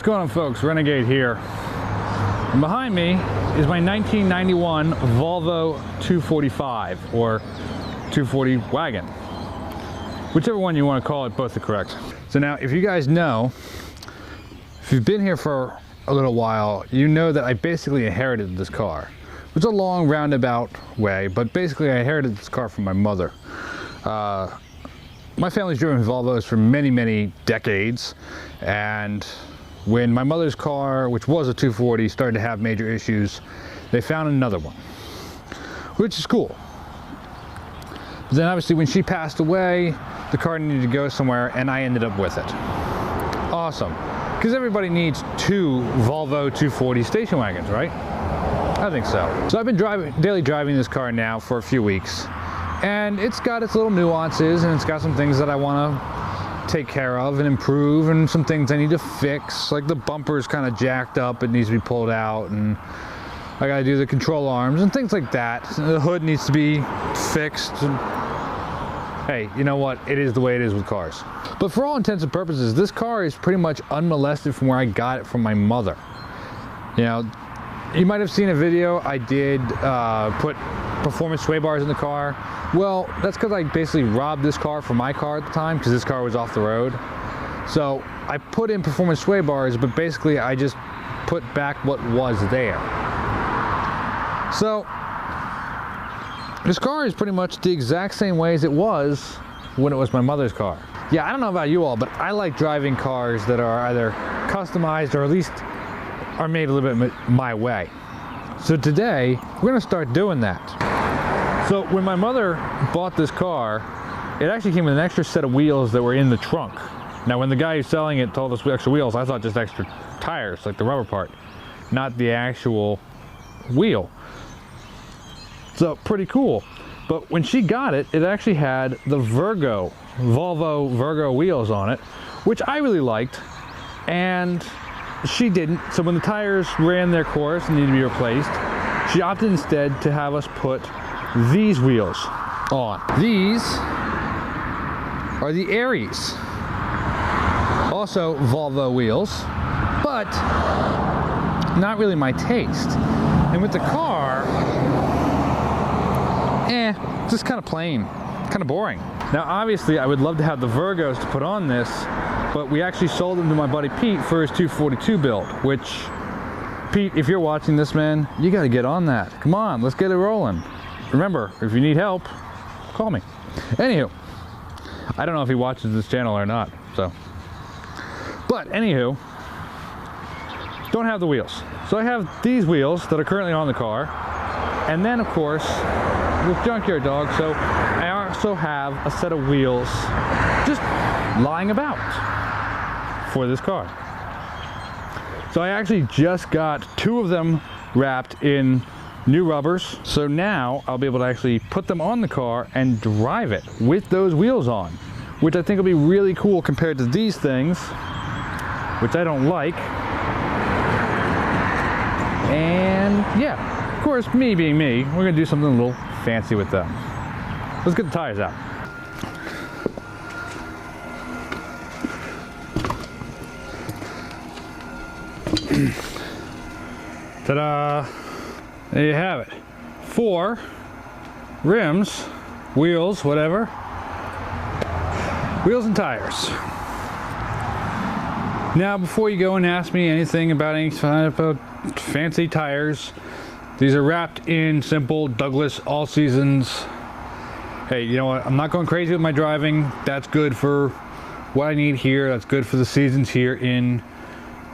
What's going on, folks? Renegade here. And behind me is my 1991 Volvo 245 or 240 wagon. Whichever one you want to call it, both are correct. So now, if you guys know, if you've been here for a little while, you know that I basically inherited this car. It's a long roundabout way, but basically I inherited this car from my mother. My family's driven Volvos for many decades, and when my mother's car, which was a 240, started to have major issues, they found another one, which is cool. But then obviously when she passed away, the car needed to go somewhere, and I ended up with it. Awesome, because everybody needs two Volvo 240 station wagons, right? I think so. So I've been daily driving this car now for a few weeks, and it's got its little nuances, and it's got some things that I want to take care of and improve, and some things I need to fix, like the bumper's kind of jacked up, it needs to be pulled out, and I gotta do the control arms and things like that. The hood needs to be fixed. And hey, you know what? It is the way it is with cars. But for all intents and purposes, this car is pretty much unmolested from where I got it from my mother. You know, you might have seen a video I did put performance sway bars in the car. Well, that's because I basically robbed this car from my car at the time, because this car was off the road. So I put in performance sway bars, but basically I just put back what was there. So this car is pretty much the exact same way as it was when it was my mother's car. Yeah, I don't know about you all, but I like driving cars that are either customized or at least are made a little bit my way. So today, we're gonna start doing that. So when my mother bought this car, it actually came with an extra set of wheels that were in the trunk. Now when the guy who's selling it told us extra wheels, I thought just extra tires, like the rubber part, not the actual wheel. So pretty cool. But when she got it, it actually had the Volvo Virgo wheels on it, which I really liked, and she didn't. So when the tires ran their course and needed to be replaced, she opted instead to have us put these wheels on. These are the Aries, also Volvo wheels, but not really my taste. And with the car, just kind of plain, kind of boring. Now obviously I would love to have the Virgos to put on this, but we actually sold them to my buddy Pete for his 242 build, which, Pete, if you're watching this, man, you got to get on that. Come on, let's get it rolling. Remember, if you need help, call me. Anywho, I don't know if he watches this channel or not, so. But anywho, don't have the wheels. So I have these wheels that are currently on the car, and then of course, with Junkyard Dog, so I also have a set of wheels just lying about for this car. So I actually just got two of them wrapped in new rubbers. So now I'll be able to actually put them on the car and drive it with those wheels on, which I think will be really cool compared to these things, which I don't like. And yeah, of course, me being me, we're gonna do something a little fancy with them. Let's get the tires out. Ta-da! There you have it. 4 rims, wheels, whatever. Wheels and tires. Now, before you go and ask me anything about any fancy tires, these are wrapped in simple Douglas All Seasons. Hey, you know what? I'm not going crazy with my driving. That's good for what I need here. That's good for the seasons here in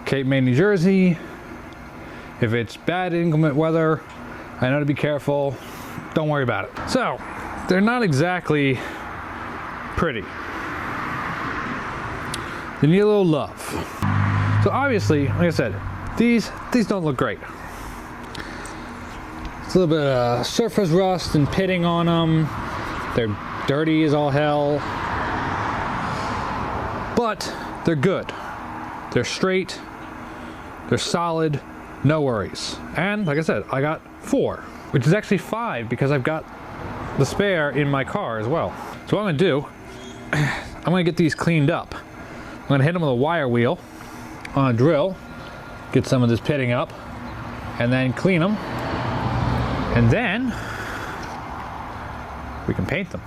Cape May, New Jersey. If it's bad inclement weather, I know to be careful. Don't worry about it. So, they're not exactly pretty. They need a little love. So obviously, like I said, these don't look great. It's a little bit of surface rust and pitting on them. They're dirty as all hell. But they're good. They're straight. They're solid. No worries. And like I said, I got 4, which is actually 5 because I've got the spare in my car as well. So what I'm gonna do, I'm gonna get these cleaned up. I'm gonna hit them with a wire wheel, on a drill, get some of this pitting up, and then clean them, and then we can paint them.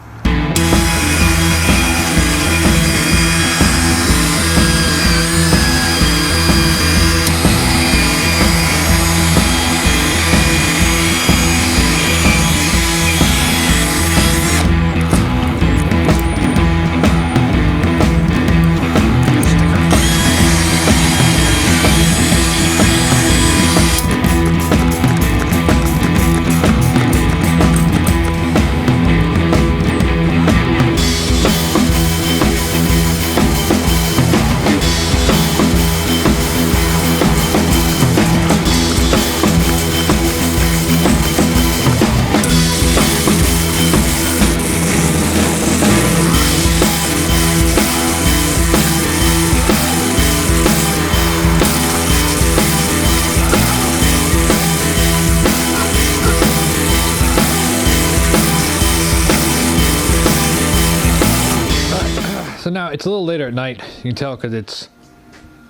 So now it's a little later at night. You can tell because it's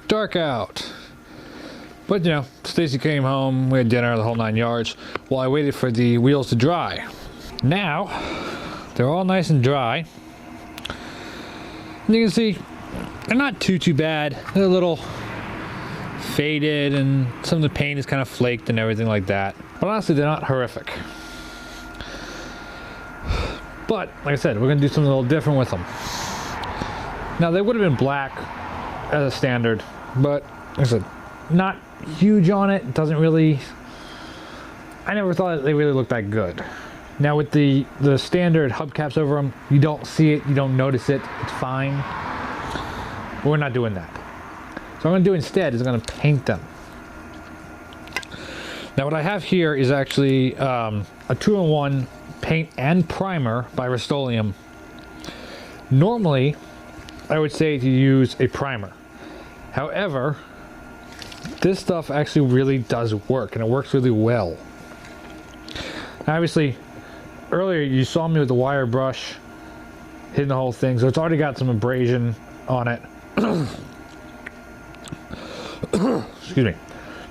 dark out. But you know, Stacy came home, we had dinner, the whole 9 yards, while I waited for the wheels to dry. Now, they're all nice and dry. And you can see, they're not too bad. They're a little faded and some of the paint is kind of flaked and everything like that. But honestly, they're not horrific. But, like I said, we're gonna do something a little different with them. Now, they would have been black as a standard, but like I said, not huge on it. It doesn't really, I never thought they really looked that good. Now with the standard hubcaps over them, you don't see it, you don't notice it, it's fine. But we're not doing that. So what I'm gonna do instead is I'm gonna paint them. Now what I have here is actually a 2-in-1 paint and primer by Rust-Oleum. Normally, I would say to use a primer. However, this stuff actually really does work, and it works really well. Now, obviously, earlier you saw me with the wire brush hitting the whole thing, so it's already got some abrasion on it. Excuse me.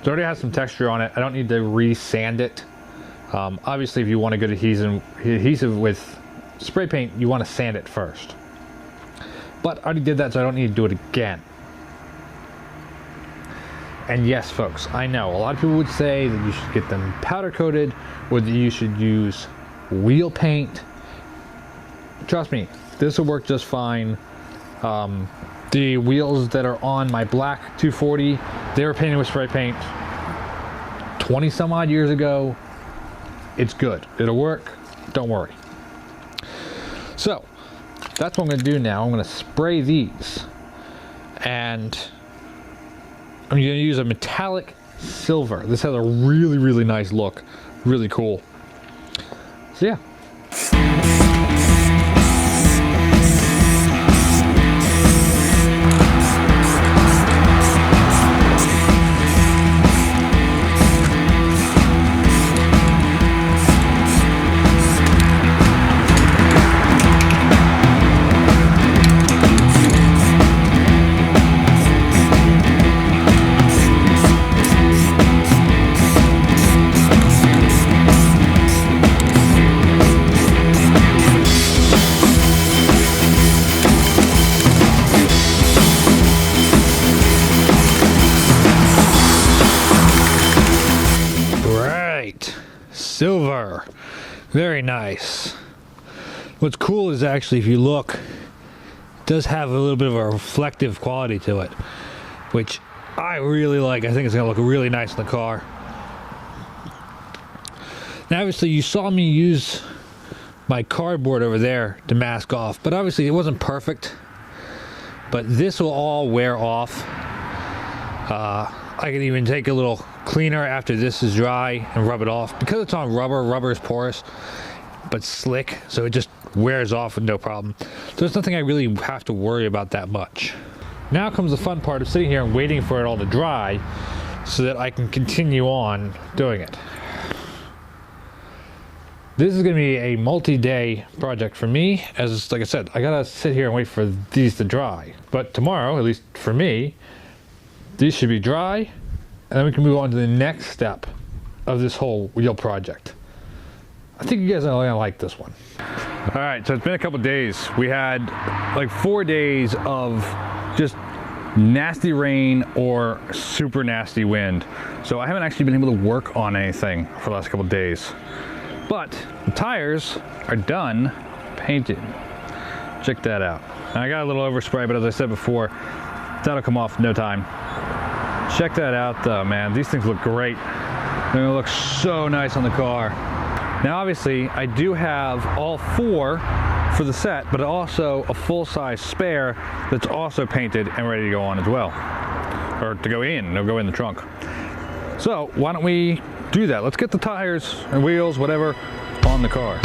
It already has some texture on it. I don't need to re-sand it. Obviously, if you want a good adhesive with spray paint, you want to sand it first. But I already did that, so I don't need to do it again. And yes, folks, I know a lot of people would say that you should get them powder coated or that you should use wheel paint. Trust me, this will work just fine. The wheels that are on my black 240, they were painted with spray paint 20 some odd years ago. It's good. It'll work. Don't worry. So that's what I'm going to do now. I'm going to spray these, and I'm going to use a metallic silver. This has a really nice look. Really cool. So yeah. Silver. Very nice. What's cool is actually, if you look, it does have a little bit of a reflective quality to it, which I really like. I think it's going to look really nice in the car. Now, obviously, you saw me use my cardboard over there to mask off, but obviously it wasn't perfect. But this will all wear off. I can even take a little cleaner after this is dry and rub it off. Because it's on rubber, rubber is porous but slick, so it just wears off with no problem. So there's nothing I really have to worry about that much. Now comes the fun part of sitting here and waiting for it all to dry so that I can continue on doing it. This is going to be a multi-day project for me, as like I said, I gotta sit here and wait for these to dry. But tomorrow, at least for me, These should be dry, and then we can move on to the next step of this whole wheel project. I think you guys are gonna like this one. All right, so it's been a couple days. We had like 4 days of just nasty rain or super nasty wind. So I haven't actually been able to work on anything for the last couple days. But the tires are done painted. Check that out. And I got a little overspray, but as I said before, that'll come off in no time. Check that out though, man. These things look great. They're gonna look so nice on the car. Now obviously, I do have all 4 for the set, but also a full-size spare that's also painted and ready to go on as well. Or to go in, they'll go in the trunk. So why don't we do that? Let's get the tires and wheels, whatever, on the car.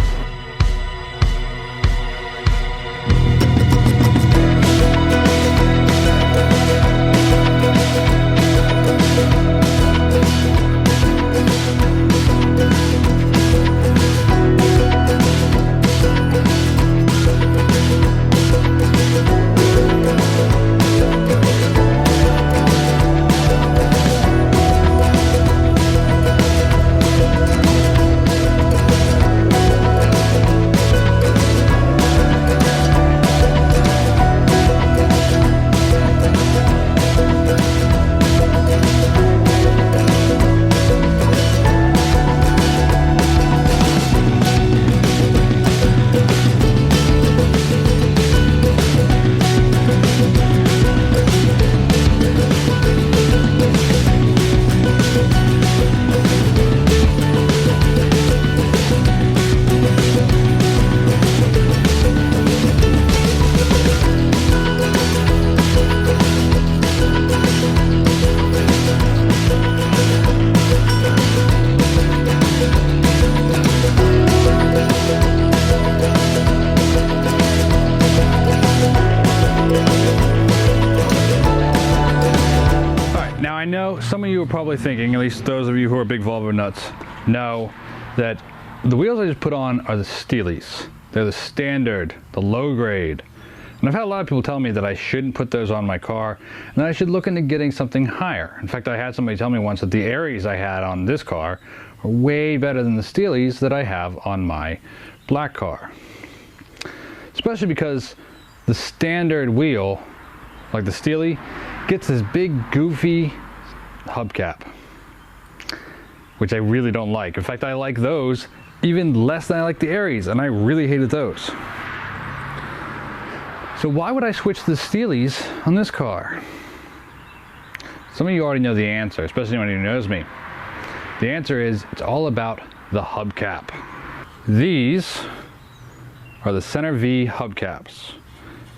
I know some of you are probably thinking, at least those of you who are big Volvo nuts, know that the wheels I just put on are the Steelies. They're the standard, the low grade. And I've had a lot of people tell me that I shouldn't put those on my car and that I should look into getting something higher. In fact, I had somebody tell me once that the Aries I had on this car are way better than the Steelies that I have on my black car. Especially because the standard wheel, like the Steely, gets this big goofy hubcap, which I really don't like. In fact, I like those even less than I like the Aries, and I really hated those. So why would I switch the Steelies on this car? Some of you already know the answer, especially anyone who knows me. The answer is it's all about the hubcap. These are the Center V hubcaps.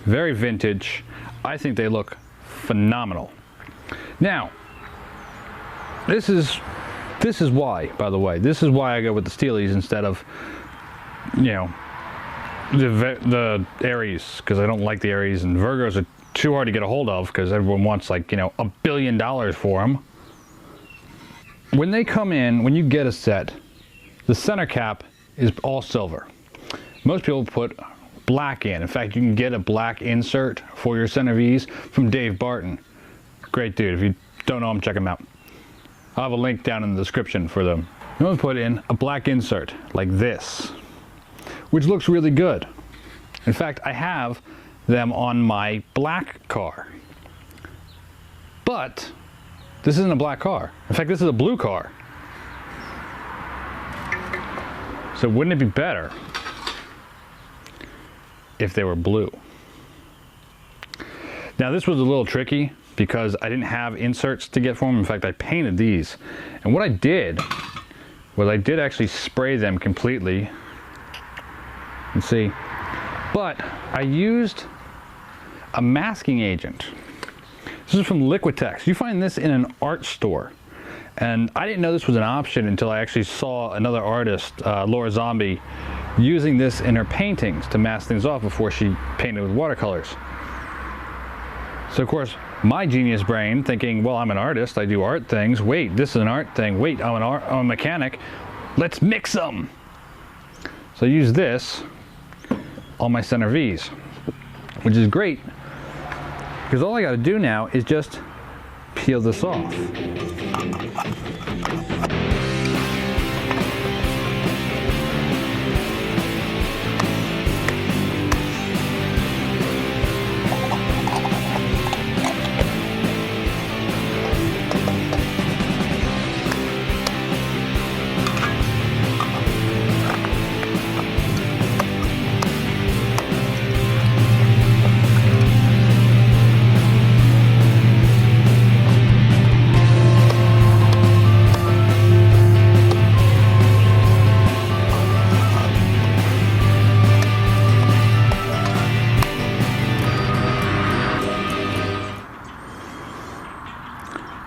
Very vintage. I think they look phenomenal. Now, this is why, by the way, this is why I go with the Steelies instead of, you know, the Aries, because I don't like the Aries, and Virgos are too hard to get a hold of because everyone wants, like, you know, $1 billion for them. When they come in, when you get a set, the center cap is all silver. Most people put black in. In fact, you can get a black insert for your Center Vs from Dave Barton. Great dude. If you don't know him, check him out. I'll have a link down in the description for them. I'm going to put in a black insert like this, which looks really good. In fact, I have them on my black car. But this isn't a black car. In fact, this is a blue car. So wouldn't it be better if they were blue? Now this was a little tricky because I didn't have inserts to get for them. In fact, I painted these. And what I did was I did actually spray them completely. Let's see. But I used a masking agent. This is from Liquitex. You find this in an art store. And I didn't know this was an option until I actually saw another artist, Laura Zombie, using this in her paintings to mask things off before she painted with watercolors. So of course, my genius brain thinking, well, I'm an artist, I do art things. Wait, this is an art thing. Wait, I'm a mechanic. Let's mix them. So I use this on my Center Vs, which is great because all I got to do now is just peel this off.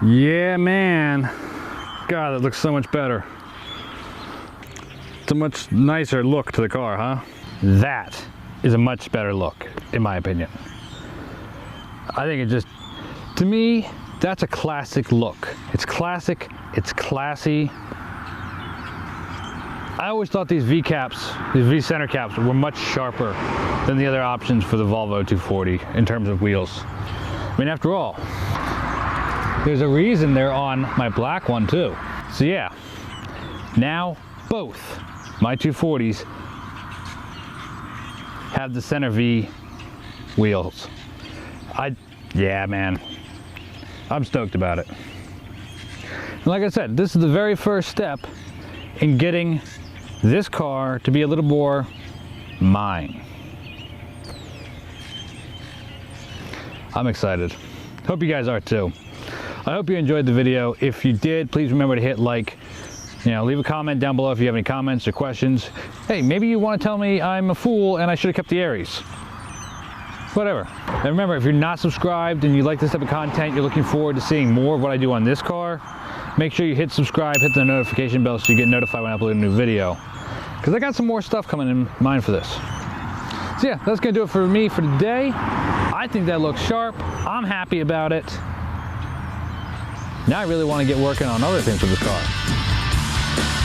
Yeah, man. God, that looks so much better. It's a much nicer look to the car, huh? That is a much better look, in my opinion. I think it just, to me, that's a classic look. It's classic, it's classy. I always thought these V-caps, these V-center caps, were much sharper than the other options for the Volvo 240 in terms of wheels. I mean, after all, there's a reason they're on my black one too. So yeah, now both my 240s have the center V wheels. Yeah, man, I'm stoked about it. And like I said, this is the very first step in getting this car to be a little more mine. I'm excited. Hope you guys are too. I hope you enjoyed the video. If you did, please remember to hit like. Leave a comment down below if you have any comments or questions. Hey, maybe you want to tell me I'm a fool and I should have kept the Aries. Whatever. And remember, if you're not subscribed and you like this type of content, you're looking forward to seeing more of what I do on this car, make sure you hit subscribe, hit the notification bell so you get notified when I upload a new video. Because I got some more stuff coming in mind for this. So yeah, that's going to do it for me for today. I think that looks sharp. I'm happy about it. Now I really want to get working on other things with this car.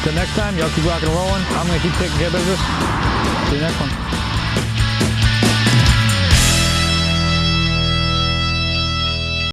Till next time, y'all keep rocking and rolling. I'm going to keep taking care of business. See you next one.